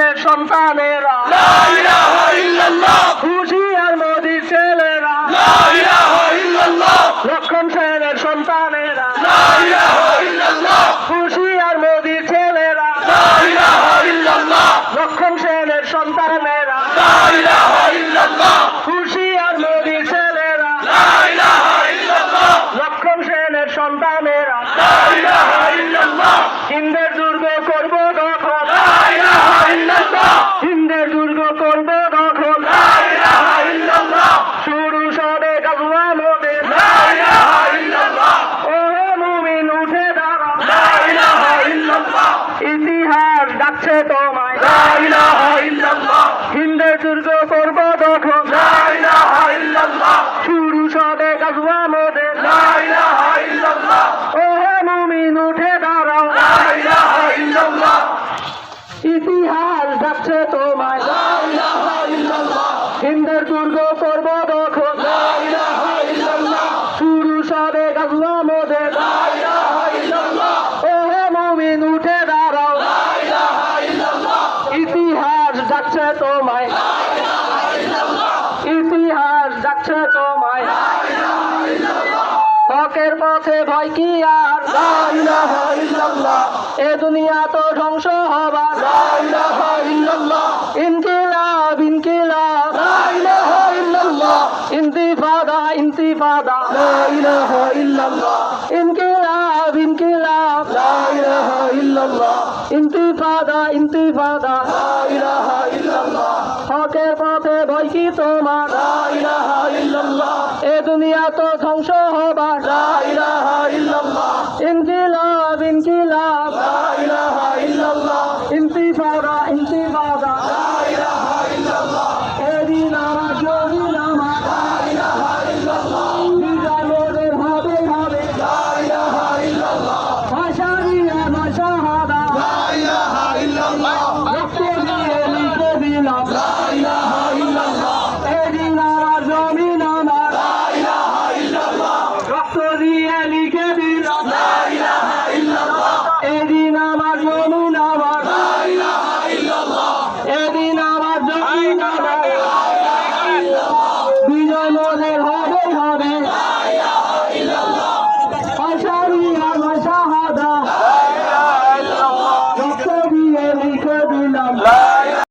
সেনের সন্তানেরা হুশিয়ার মোদির ছেলেরা লক্ষণ সেনের সন্তানেরা হুশিয়ার মোদির ছেলেরা লক্ষণ সেনের সন্তানেরা হুশিয়ার মোদির ছেলেরা লক্ষণ সেনের সন্তানেরা হিন্দের দুর্গ করবো দখল হিন্দের দুর্গ করবো দখল শুরু সবে গাজওয়া মোদের ও মুমিন উঠে দাঁড়া ইতিহাস ডাকছে তোমায় হিন্দের দুর্গ করবো দখল শুরু সবে গাজওয়া মোদের ও মুমিন উঠে দাঁড়াও ইতিহাস ডাকছে তোমায় হিন্দের দুর্গ করবো দখল শুরু সবে গাজওয়া মোদের ও মুমিন উঠে দাঁড়াও ইতিহাস ডাকছে তোমায় ইতিহাস ডাকছে তোমায় হকের পথে ভয় কি আর এ দুনিয়া তো ধ্বংস হবার ইনকিলাব ইনকিলাব ইন্তিফাদা ইন্তিফাদা ইনকিলাব ইনকিলাব ইন্তিফাদা ইন্তিফাদা হকের পথে ভয় কি তোমার এ দুনিয়া তো ধ্বংস হবার ইনকিলাব